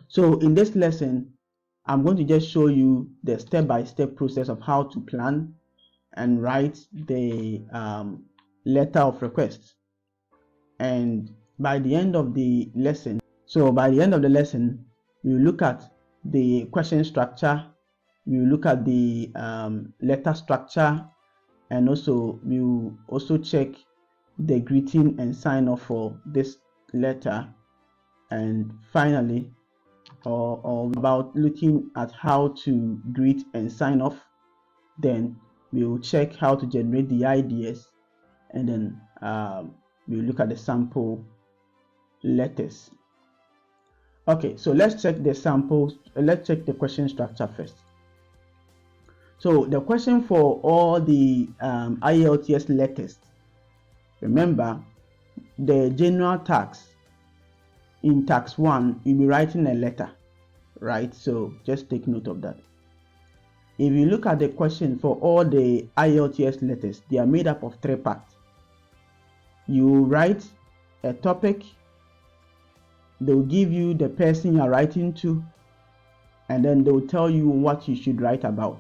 So in this lesson, I'm going to just show you the step-by-step process of how to plan and write the letter of request. And by the end of the lesson, we will look at the question structure, we will look at the letter structure, and also we will also check the greeting and sign off for this letter. And finally, or about looking at how to greet and sign off, then we will check how to generate the ideas, and then we'll look at the sample letters. Okay, so let's check the samples. Let's check the question structure first. So the question for all the IELTS letters, remember the general tax. In tax 1, you'll be writing a letter, right? So just take note of that. If you look at the question for all the IELTS letters, they are made up of 3 parts. You write a topic, they'll give you the person you are writing to, and then they'll tell you what you should write about.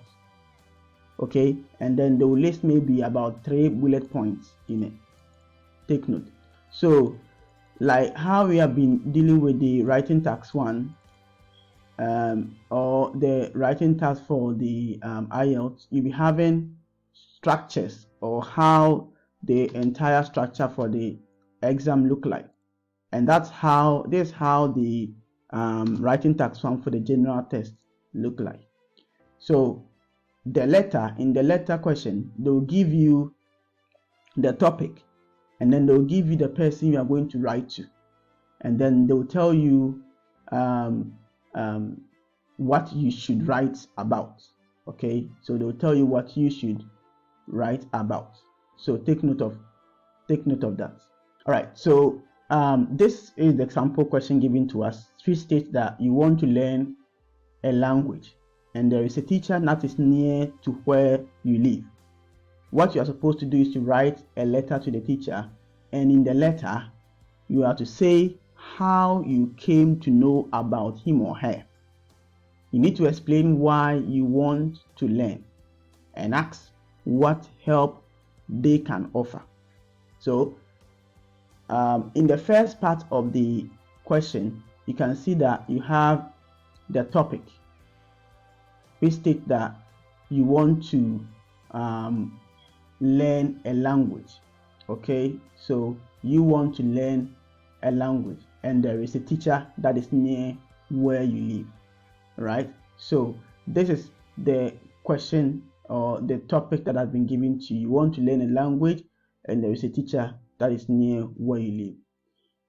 Okay, and then they'll list maybe about 3 bullet points in it. Take note. So like how we have been dealing with the writing tax 1 or the writing task for the IELTS, you'll be having structures or how the entire structure for the exam look like. And this is how the writing tax 1 for the general test look like. So in the letter question, they'll give you the topic, and then they'll give you the person you are going to write to, and then they'll tell you what you should write about. Okay, so they'll tell you what you should write about. So take note of that. All right, so this is the example question given to us. Which states that you want to learn a language, and there is a teacher that is near to where you live. What you are supposed to do is to write a letter to the teacher, and in the letter you are to say how you came to know about him or her. You need to explain why you want to learn and ask what help they can offer. So in the first part of the question, you can see that you have the topic, which states that you want to learn a language. Okay, so you want to learn a language, and there is a teacher that is near where you live, right? So this is the question or the topic that has been given to you. You want to learn a language, and there is a teacher that is near where you live.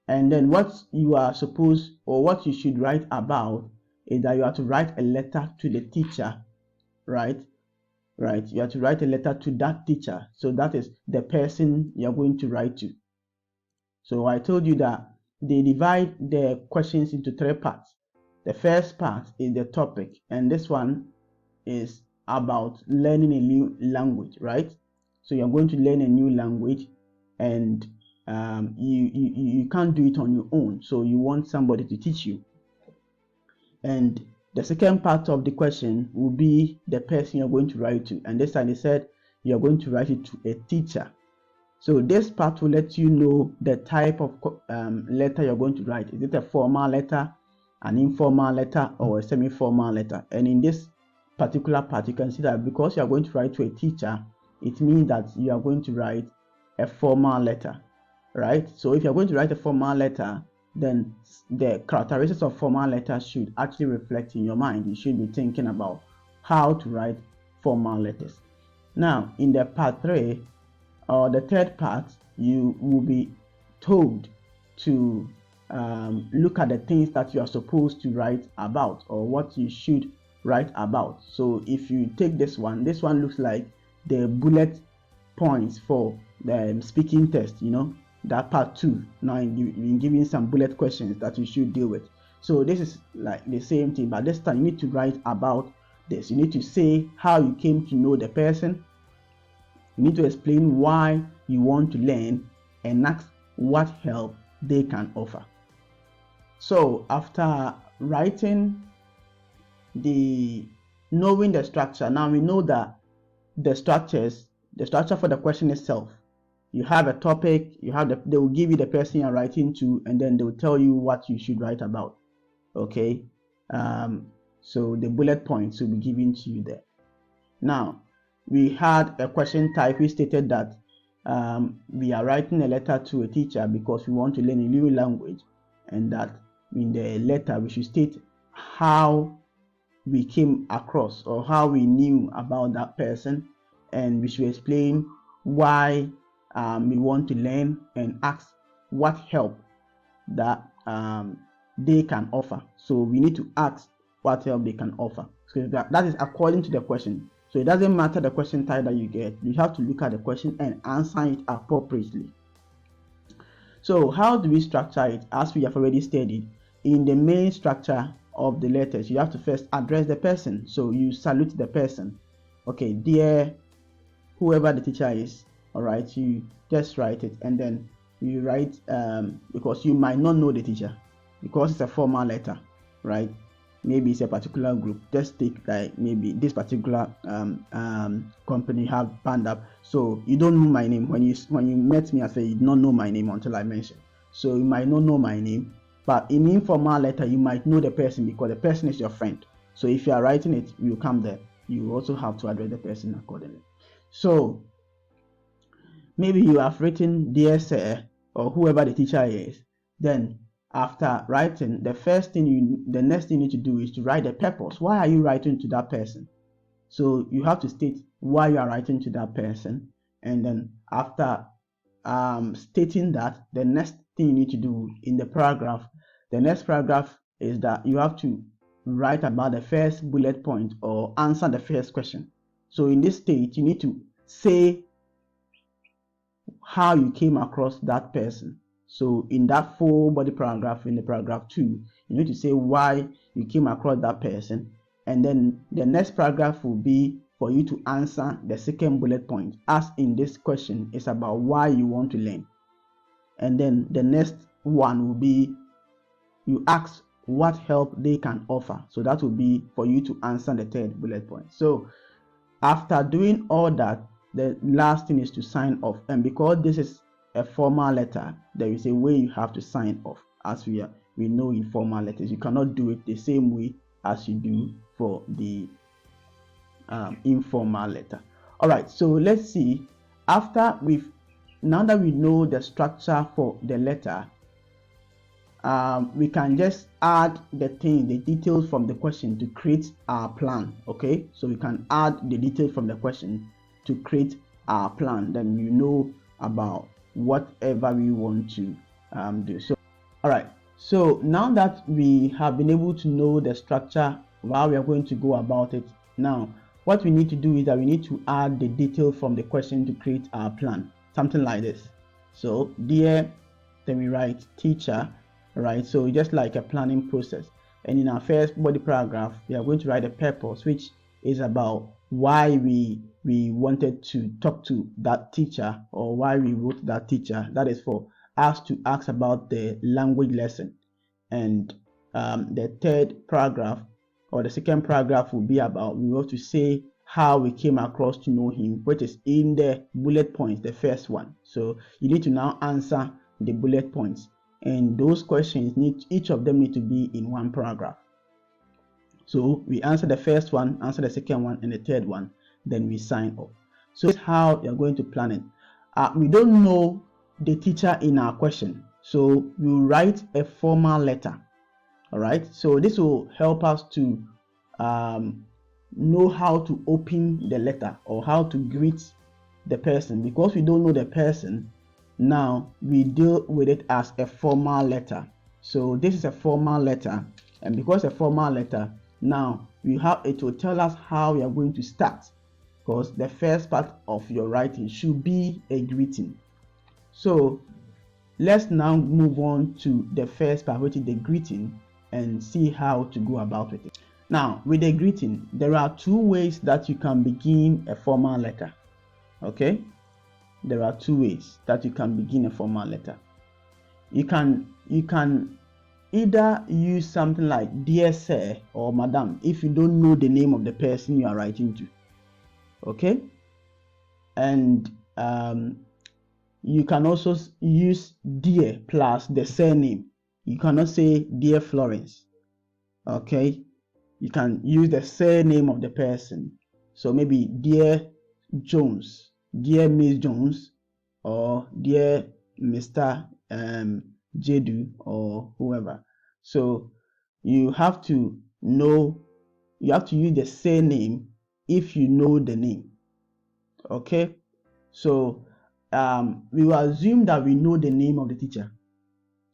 And then what you are supposed, or what you should write about, is that you have to write a letter to the teacher, right? You have to write a letter to that teacher. So that is the person you're going to write to. So I told you that they divide the questions into 3 parts. The first part is the topic, and this one is about learning a new language, right? So you're going to learn a new language, and you can't do it on your own, so you want somebody to teach you. And the second part of the question will be the person you're going to write to, and this time they said you're going to write it to a teacher. So this part will let you know the type of letter you're going to write. Is it a formal letter, an informal letter, or a semi-formal letter? And in this particular part, you can see that because you are going to write to a teacher, it means that you are going to write a formal letter, right? So if you're going to write a formal letter, then the characteristics of formal letters should actually reflect in your mind. You should be thinking about how to write formal letters. Now, in the part 3, or the third part, you will be told to look at the things that you are supposed to write about, or what you should write about. So if you take this one looks like the bullet points for the speaking test, that part 2. Now you've been given some bullet questions that you should deal with. So this is like the same thing, but this time you need to write about this. You need to say how you came to know the person. You need to explain why you want to learn, and ask what help they can offer. So after writing knowing the structure. Now we know that the structure for the question itself. You have a topic, they will give you the person you're writing to, and then they will tell you what you should write about. Okay, so the bullet points will be given to you there. Now we had a question type. We stated that we are writing a letter to a teacher because we want to learn a new language, and that in the letter we should state how we came across or how we knew about that person, and we should explain why we want to learn, and ask what help that they can offer. So we need to ask what help they can offer. So that is according to the question. So it doesn't matter the question type that you get. You have to look at the question and answer it appropriately. So how do we structure it? As we have already studied, in the main structure of the letters, you have to first address the person. So you salute the person. Okay, dear whoever the teacher is. All right, you just write it, and then you write because you might not know the teacher, because it's a formal letter, right? Maybe it's a particular group. Just take like maybe this particular company have band up, so you don't know my name. When you met me, I said you don't know my name until I mentioned. So you might not know my name, but in informal letter you might know the person because the person is your friend. So if you are writing it, you come there. You also have to address the person accordingly. So maybe you have written dear sir or whoever the teacher is. Then after writing, the next thing you need to do is to write the purpose. Why are you writing to that person? So you have to state why you are writing to that person, and then after stating that, the next thing you need to do in the paragraph, the next paragraph is that you have to write about the first bullet point or answer the first question. So in this state, you need to say how you came across that person. So in that full body paragraph, in the paragraph 2, you need to say why you came across that person, and then the next paragraph will be for you to answer the second bullet point, as in this question is about why you want to learn. And then the next one will be you ask what help they can offer. So that will be for you to answer the third bullet point. So after doing all that, the last thing is to sign off. And because this is a formal letter, there is a way you have to sign off. As we know in formal letters, you cannot do it the same way as you do for the informal letter. All right, so let's see. Now that we know the structure for the letter, we can just add the details from the question to create our plan. Okay, so we can add the details from the question to create our plan. Then we know about whatever we want to do. So all right, so now that we have been able to know the structure, while we are going to go about it, now what we need to do is that we need to add the detail from the question to create our plan. Something like this. So dear, then we write teacher, right? So just like a planning process. And in our first body paragraph, we are going to write a purpose, which is about why we wanted to talk to that teacher, or why we wrote that teacher. That is for us to ask about the language lesson. And the third paragraph or the second paragraph will be about, we want to say how we came across to know him, which is in the bullet points, the first one. So you need to now answer the bullet points, and those questions each of them need to be in one paragraph. So we answer the first one, answer the second one, and the third one, then we sign off. So that's how you're going to plan it. We don't know the teacher in our question, so we'll write a formal letter. All right, so this will help us to know how to open the letter or how to greet the person. Because we don't know the person, now we deal with it as a formal letter. So this is a formal letter, and because a formal letter, now it will tell us how we are going to start, because the first part of your writing should be a greeting. So let's now move on to the first part, which is the greeting, and see how to go about with it. Now, with the greeting, there are two ways that you can begin a formal letter. Okay, there are two ways that you can begin a formal letter. You can either use something like dear sir or madam if you don't know the name of the person you are writing to. Okay, and you can also use dear plus the surname. You cannot say dear Florence. Okay, you can use the surname of the person. So maybe dear Jones, dear Miss Jones, or dear Mr. Jedu, or whoever. So you have to know, you have to use the surname if you know the name. Okay, so we will assume that we know the name of the teacher,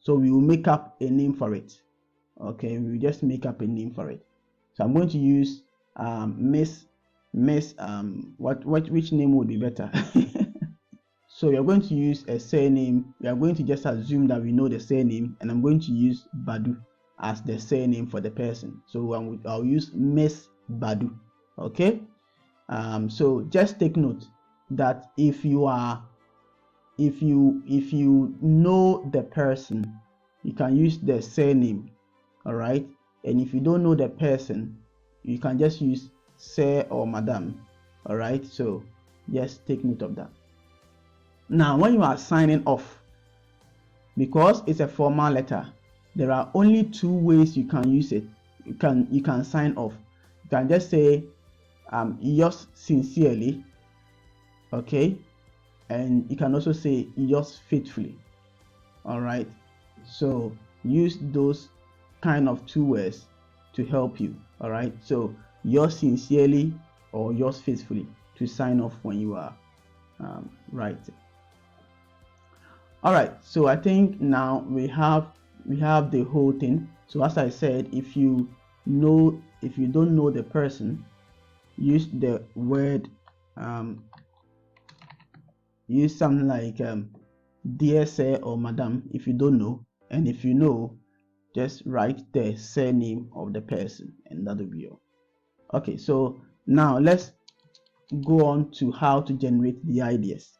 so we will make up a name for it. Okay, we will just make up a name for it. So I'm going to use Miss which name would be better? So you're going to use a surname. We are going to just assume that we know the surname, and I'm going to use Badu as the surname for the person. So I'll use Miss Badu. Okay, so just take note that if you know the person, you can use the surname. All right, and if you don't know the person, you can just use sir or madam. All right, so just take note of that. Now when you are signing off, because it's a formal letter, there are only two ways you can use it. You can sign off. You can just say yours sincerely, okay, and you can also say yours faithfully. All right, so use those kind of two words to help you. All right, so yours sincerely or yours faithfully to sign off when you are writing. All right, so I think now we have the whole thing. So as I said, if you don't know the person, use the word use something like dear sir or madam if you don't know, and if you know, just write the surname of the person, and that will be all. Okay, so now let's go on to how to generate the ideas.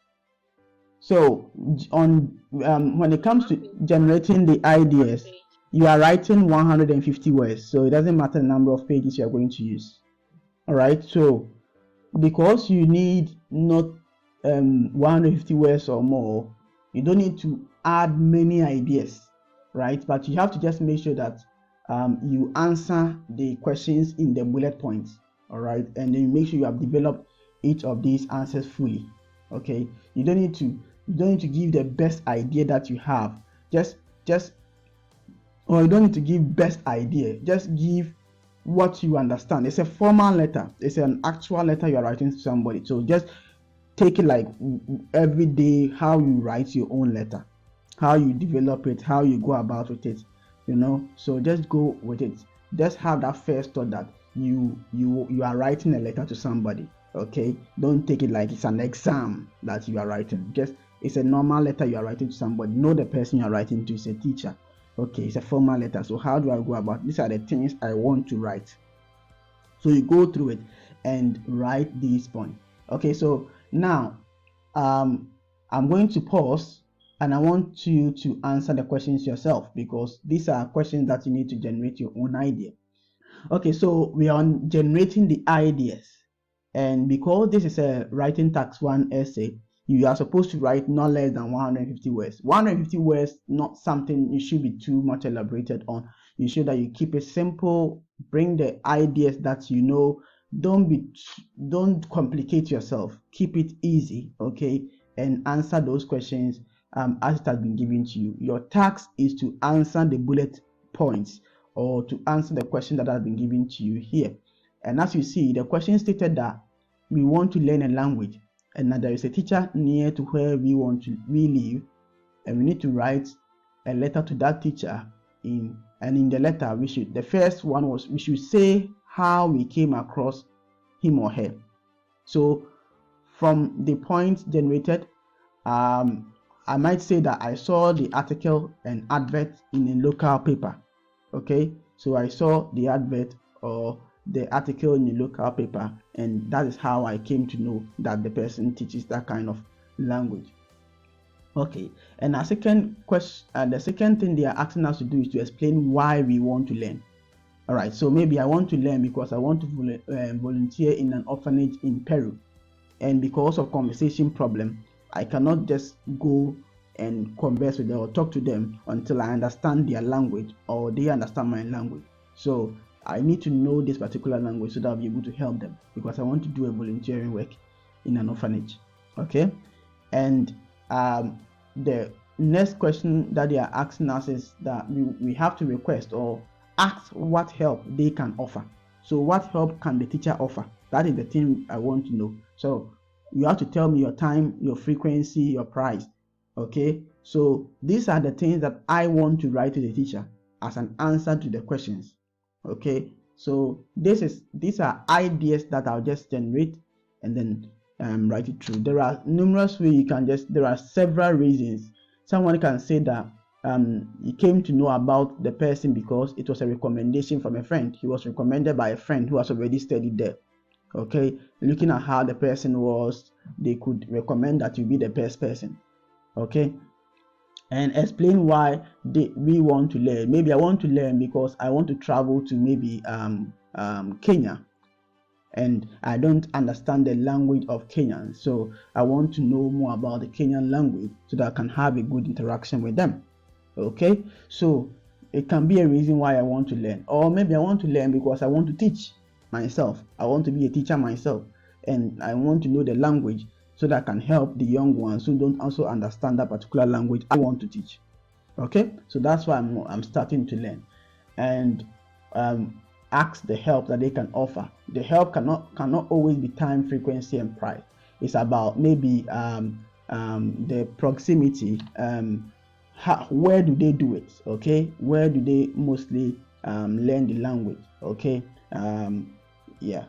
So on when it comes to generating the ideas, you are writing 150 words, so it doesn't matter the number of pages you are going to use. All right, so because you need not 150 words or more, you don't need to add many ideas, right? But you have to just make sure that you answer the questions in the bullet points. All right, and then make sure you have developed each of these answers fully. Okay, you don't need to give the best idea that you have, or you don't need to give best idea, just give what you understand. It's a formal letter, it's an actual letter you are writing to somebody, so just take it like every day, how you write your own letter, how you develop it, how you go about with it, so just go with it. Just have that first thought that you are writing a letter to somebody. Okay, don't take it like it's an exam that you are writing. Just it's a normal letter you are writing to somebody. Know the person you are writing to is a teacher. Okay, it's a formal letter. So how do I go about? These are the things I want to write. So you go through it and write these points. Okay, so now I'm going to pause, and I want you to answer the questions yourself, because these are questions that you need to generate your own idea. Okay, so we are generating the ideas, and because this is a writing task 1 essay, you are supposed to write not less than 150 words. 150 words, not something you should be too much elaborated on. You should that you keep it simple, bring the ideas that you know. Don't complicate yourself. Keep it easy, okay, and answer those questions as it has been given to you. Your task is to answer the bullet points, or to answer the question that has been given to you here. And as you see, the question stated that we want to learn a language, and that there is a teacher near to where we live, and we need to write a letter to that teacher. In the letter, the first one was we should say how we came across him or her. So from the points generated, I might say that I saw the article and advert in a local paper. Okay, so I saw the advert or the article in the local paper, and that is how I came to know that the person teaches that kind of language. Okay, and our second question, the second thing they are asking us to do is to explain why we want to learn. All right, so maybe I want to learn because I want to volunteer in an orphanage in Peru, and because of conversation problem, I cannot just go and converse with them or talk to them until I understand their language or they understand my language. So I need to know this particular language so that I'll be able to help them, because I want to do a volunteering work in an orphanage. Okay, and the next question that they are asking us is that we have to request or ask what help they can offer. So what help can the teacher offer? That is the thing I want to know. So you have to tell me your time, your frequency, your price. Okay, so these are the things that I want to write to the teacher as an answer to the questions. Okay, so these are ideas that I'll just generate and then write it through. There are numerous ways you can there are several reasons. Someone can say that he came to know about the person because it was a recommendation from a friend. He was recommended by a friend who has already studied there. Okay, looking at how the person was, they could recommend that you be the best person. Okay, and explain why we want to learn. Maybe I want to learn because I want to travel to maybe Kenya, and I don't understand the language of Kenyan, so I want to know more about the Kenyan language so that I can have a good interaction with them. Okay, so it can be a reason why I want to learn. Or maybe I want to learn because I want to teach myself. I want to be a teacher myself, and I want to know the language so that I can help the young ones who don't also understand that particular language I want to teach. Okay, so that's why I'm starting to learn, and ask the help that they can offer. The help cannot always be time, frequency, and price. It's about maybe the proximity. Where do they do it? Okay, where do they mostly learn the language? Okay, yeah.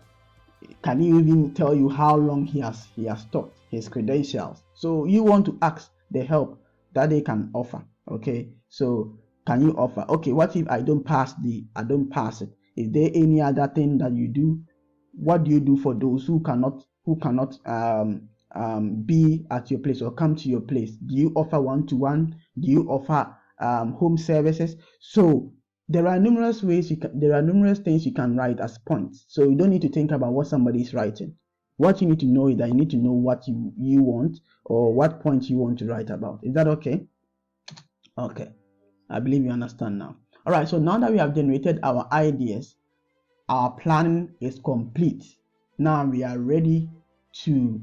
Can he even tell you how long he has taught, his credentials? So you want to ask the help that they can offer. Okay, so can you offer? Okay, what if I don't pass it? Is there any other thing that you do? What do you do for those who cannot be at your place or come to your place? Do you offer one-to-one? Do you offer home services? So there are numerous ways there are numerous things you can write as points. So you don't need to think about what somebody is writing. What you need to know is that you need to know what you want or what points you want to write about. Is that okay? Okay, I believe you understand now. All right, so now that we have generated our ideas, our planning is complete. Now we are ready to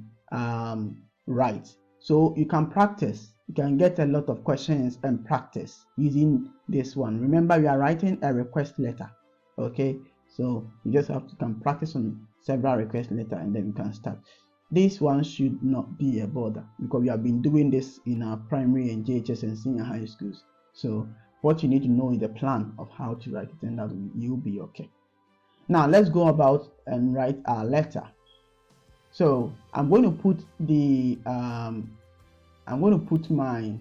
write. So you can practice. You can get a lot of questions and practice using this one. Remember, we are writing a request letter. Okay, so you just can practice on several request letters and then you can start. This one should not be a bother because we have been doing this in our primary and JHS and senior high schools. So what you need to know is the plan of how to write it, and that you'll be okay. Now let's go about and write our letter. So I'm going to put my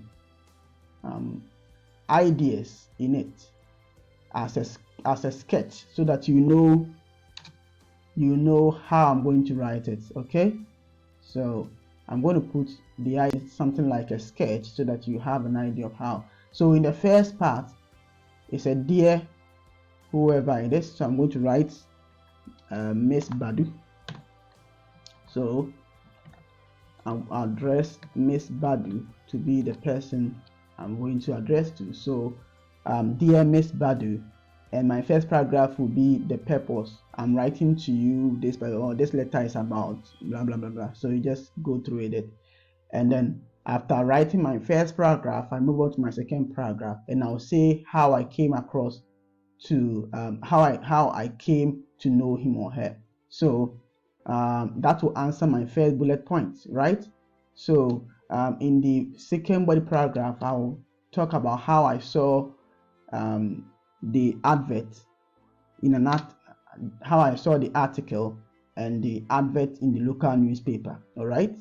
ideas in it as a sketch so that you know how I'm going to write it. Okay, so I'm going to put the idea something like a sketch so that you have an idea of how. So in the first part, it's a dear whoever it is. So I'm going to write Miss Badu. So I'll address Miss Badu to be the person I'm going to address to. So dear Miss Badu, and my first paragraph will be the purpose. I'm writing to you this letter is about blah blah blah blah. So you just go through it, and then after writing my first paragraph, I move on to my second paragraph, and I'll say how I came across to how I came to know him or her. So that will answer my first bullet point, right? So in the second body paragraph, I'll talk about how I saw the advert in how I saw the article and the advert in the local newspaper. All right.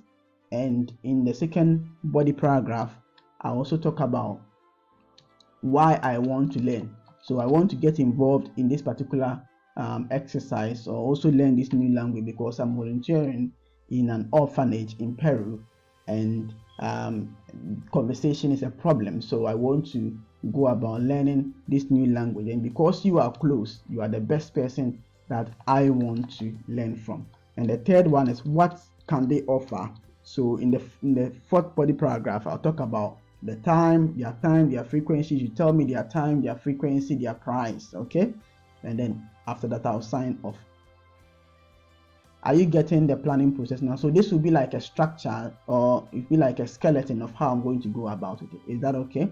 And in the second body paragraph, I also talk about why I want to learn. So I want to get involved in this particular exercise or also learn this new language because I'm volunteering in an orphanage in Peru, and conversation is a problem, so I want to go about learning this new language, and because you are close, you are the best person that I want to learn from. And the third one is, what can they offer? So in the fourth body paragraph, I'll talk about the time, their frequency. You tell me their time, their frequency, their price, okay? And then after that, I'll sign off. Are you getting the planning process now? So this will be like a structure, or it will be like a skeleton of how I'm going to go about it. Is that okay?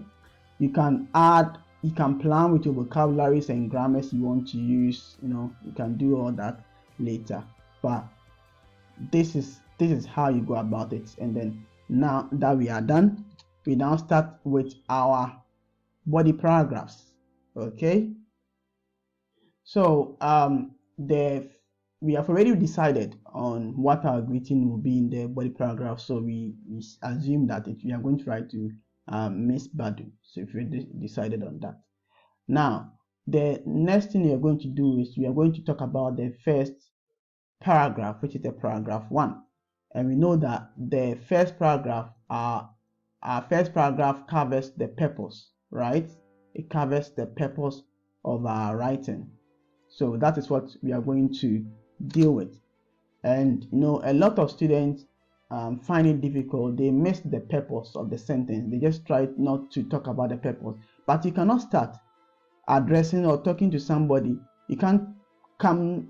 You can plan with your vocabularies and grammars you want to use. You can do all that later. But this is how you go about it. And then now that we are done, we now start with our body paragraphs. Okay. So we have already decided on what our greeting will be in the body paragraph. So we assume that we are going to write to Miss Badu. So if we decided on that. Now, the next thing we are going to do is we are going to talk about the first paragraph, which is the paragraph 1. And we know that the first paragraph, our first paragraph covers the purpose, right? It covers the purpose of our writing. So that is what we are going to deal with. And a lot of students find it difficult. They miss the purpose of the sentence. They just try not to talk about the purpose. But you cannot start addressing or talking to somebody. You can't come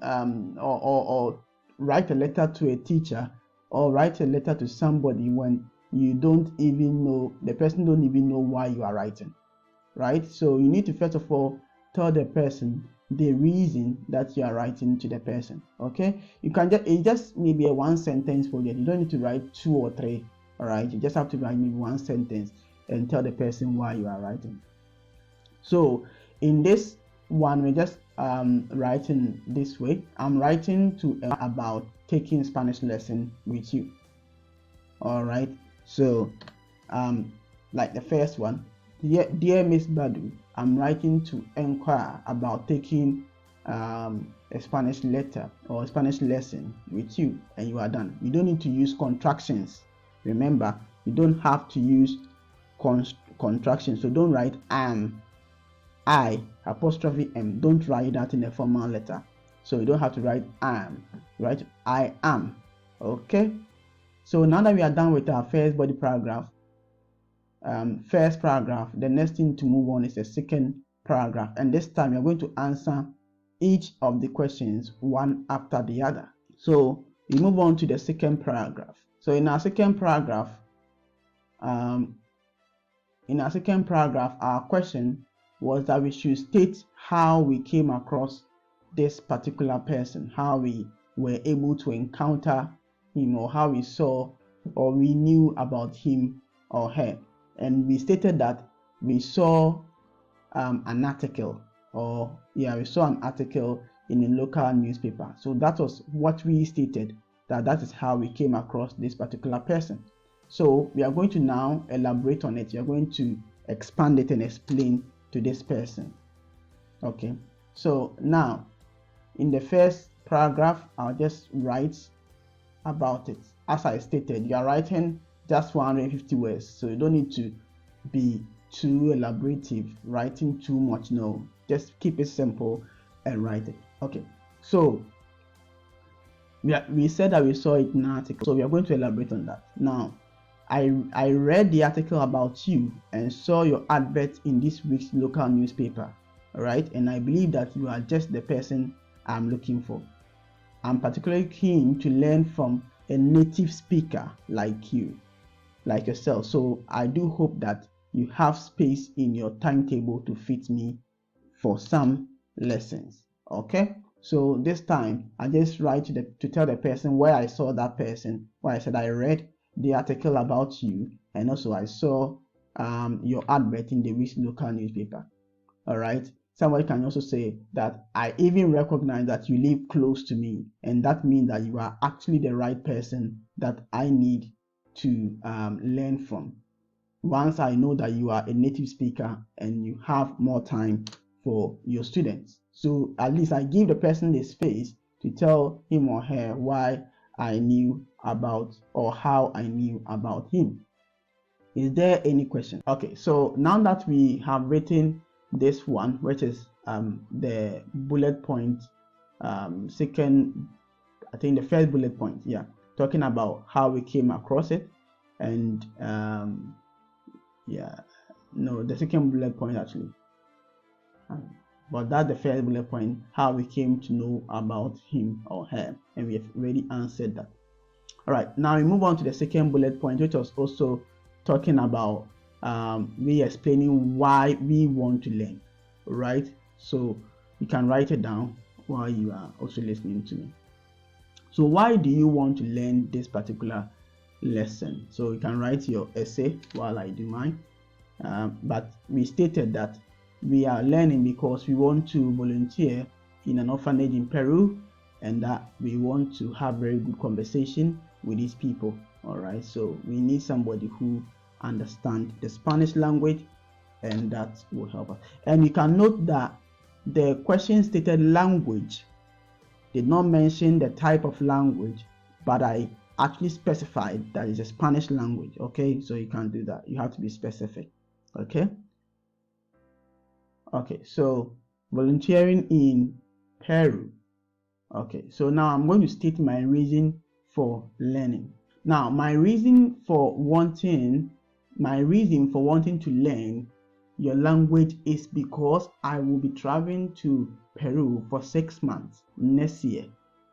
or write a letter to a teacher or write a letter to somebody when you don't even know, the person don't even know why you are writing, right? So you need to first of all tell the person the reason that you are writing to the person. Okay, you can just maybe a one sentence project. You don't need to write 2 or 3. All right, you just have to write maybe one sentence and tell the person why you are writing. So in this one, we're just writing this way. I'm writing to about taking Spanish lesson with you. All right, so like the first one, dear Miss Badu, I'm writing to inquire about taking a Spanish letter or a Spanish lesson with you, and you are done. You don't need to use contractions. Remember, you don't have to use contractions. So don't write I apostrophe M. Don't write that in a formal letter. So you don't have to write am. Write I am. Okay. So now that we are done with our first body paragraph, first paragraph, the next thing to move on is the second paragraph, and this time you're going to answer each of the questions one after the other. So we move on to the second paragraph. So in our second paragraph, our question was that we should state how we came across this particular person, how we were able to encounter him, or how we saw or we knew about him or her. And we stated that we saw an article, we saw an article in a local newspaper. So that was what we stated, that is how we came across this particular person. So we are going to now elaborate on it. We are going to expand it and explain to this person. Okay, so now in the first paragraph, I'll just write about it. As I stated, you are writing just 150 words, so you don't need to be too elaborative, writing too much. No, just keep it simple and write it. Okay, so we said that we saw it in an article, so we are going to elaborate on that. Now, I read the article about you and saw your advert in this week's local newspaper, all right? And I believe that you are just the person I'm looking for. I'm particularly keen to learn from a native speaker like you, like yourself. So I do hope that you have space in your timetable to fit me for some lessons. Okay, so this time I just write to tell the person where I saw that person, where I said I read the article about you, and also I saw your advert in the week's local newspaper. All right, somebody can also say that I even recognize that you live close to me, and that means that you are actually the right person that I need to learn from. Once I know that you are a native speaker and you have more time for your students, so at least I give the person the space to tell him or her why I knew about, or how I knew about him. Is there any question? Okay, so now that we have written this one, which is the bullet point, second, I think the first bullet point, yeah, talking about how we came across it, and yeah, no, the second bullet point actually, but that's the first bullet point, how we came to know about him or her, and we have already answered that. All right, now we move on to the second bullet point, which was also talking about me explaining why we want to learn. Right, so you can write it down while you are also listening to me. So why do you want to learn this particular lesson? So you can write your essay while I do mine. But we stated that we are learning because we want to volunteer in an orphanage in Peru, and that we want to have very good conversation with these people. All right, so we need somebody who understands the Spanish language, and that will help us. And you can note that the question stated language, did not mention the type of language, but I actually specified that it's a Spanish language. Okay, so you can't do that, you have to be specific. Okay, so volunteering in Peru. Okay, so now I'm going to state my reason for learning. Now, my reason for wanting to learn your language is because I will be traveling to Peru for 6 months next year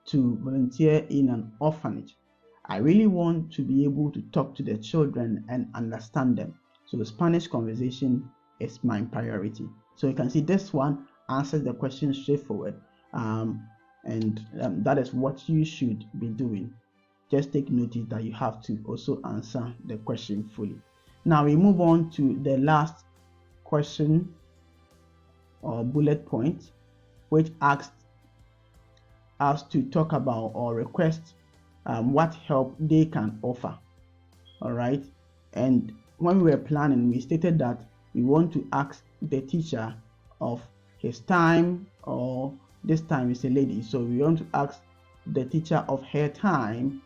to volunteer in an orphanage. I really want to be able to talk to the children and understand them. So the Spanish conversation is my priority. So you can see this one answers the question straightforward. That is what you should be doing. Just take notice that you have to also answer the question fully. Now we move on to the last question or bullet point, which asked us to talk about or request what help they can offer. All right, and when we were planning, we stated that we want to ask the teacher of his time, or this time is a lady, so we want to ask the teacher of her time,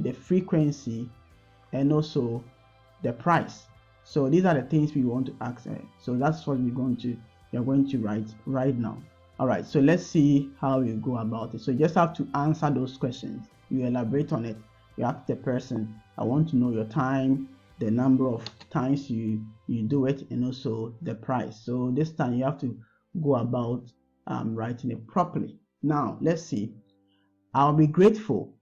the frequency, and also the price. So these are the things we want to ask her. So that's what we're going to write right now. All right, so let's see how you go about it. So you just have to answer those questions. You elaborate on it. You ask the person, I want to know your time, the number of times you do it, and also the price. So this time you have to go about writing it properly. Now let's see. I'll be grateful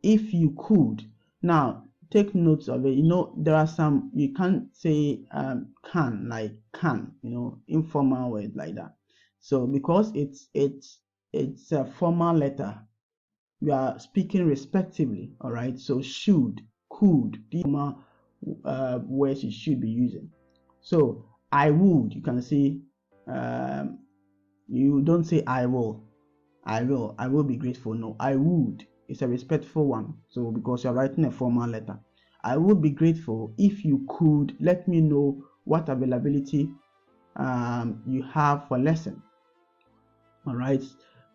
if you could. Now take notes of it. There are some you can't say can, like can, informal words like that. So because it's a formal letter, you are speaking respectively. All right, so should, could, these are words you should be using. So I would, you can say, you don't say I will be grateful. No, I would. It's a respectful one. So because you're writing a formal letter, I would be grateful if you could let me know what availability you have for lesson. All right,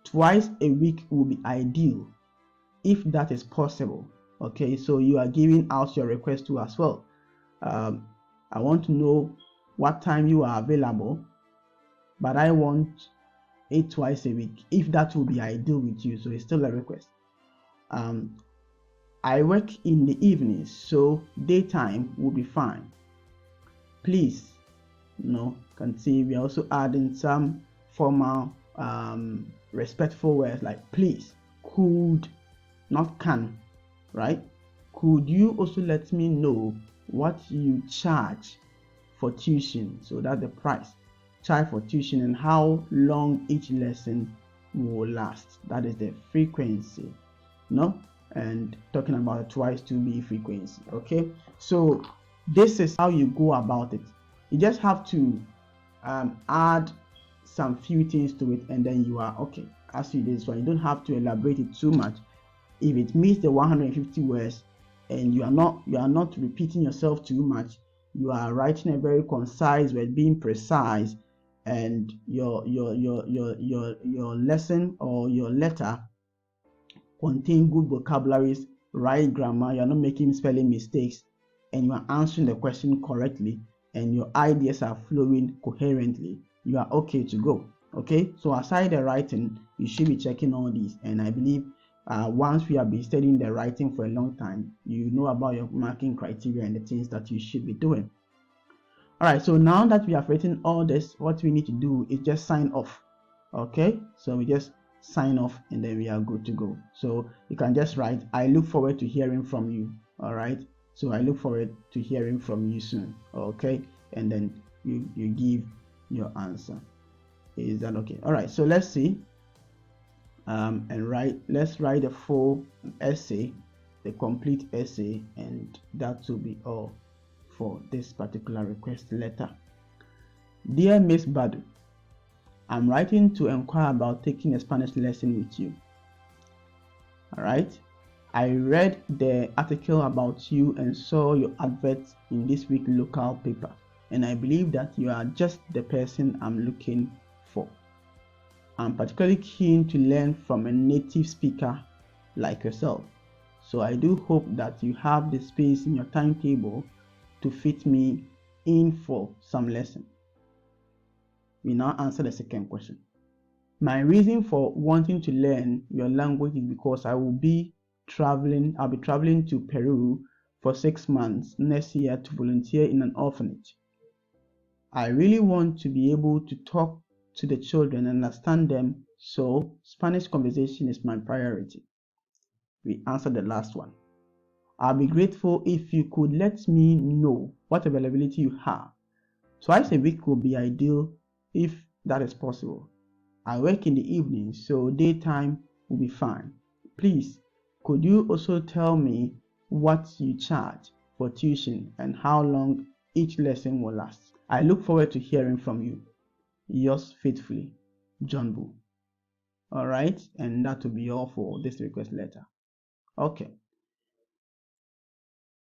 twice a week will be ideal if that is possible. Okay, so you are giving out your request to as well. I want to know what time you are available, but I want it twice a week if that will be ideal with you. So it's still a request. I work in the evenings, so daytime will be fine. Please, can see we are also adding some formal respectful words like please, could, not can, right? Could you also let me know what you charge for tuition? So that's the price, charge for tuition, and how long each lesson will last. That is the frequency, and talking about twice to be frequency. Okay, so this is how you go about it. You just have to add some few things to it, and then you are okay. As you do this one, you don't have to elaborate it too much. If it meets the 150 words and you are not repeating yourself too much, you are writing a very concise word, being precise, and your lesson or your letter contain good vocabularies, right grammar, you're not making spelling mistakes, and you are answering the question correctly and your ideas are flowing coherently, you are okay to go. Okay, so aside the writing, you should be checking all these, and I believe once we have been studying the writing for a long time, you know about your marking criteria and the things that you should be doing. All right, so now that we have written all this, what we need to do is just sign off. Okay, so we just sign off and then we are good to go. So you can just write, I look forward to hearing from you. All right, so I look forward to hearing from you soon. Okay, and then you give your answer. Is that okay? All right, so let's see. Let's write the full essay, the complete essay, and that will be all for this particular request letter. Dear Miss Badu, I'm writing to inquire about taking a Spanish lesson with you. All right, I read the article about you and saw your advert in this week's local paper, and I believe that you are just the person I'm looking for. I'm particularly keen to learn from a native speaker like yourself, so I do hope that you have the space in your timetable to fit me in for some lesson. We now answer the second question. My reason for wanting to learn your language is because I'll be traveling to Peru for 6 months next year to volunteer in an orphanage. I really want to be able to talk to the children and understand them, so Spanish conversation is my priority. We answered the last one. I'll be grateful if you could let me know what availability you have. Twice a week will be ideal if that is possible. I work in the evening, so daytime will be fine. Please, could you also tell me what you charge for tuition and how long each lesson will last? I look forward to hearing from you. Yours faithfully, John Boo. Alright, and that will be all for this request letter. Okay,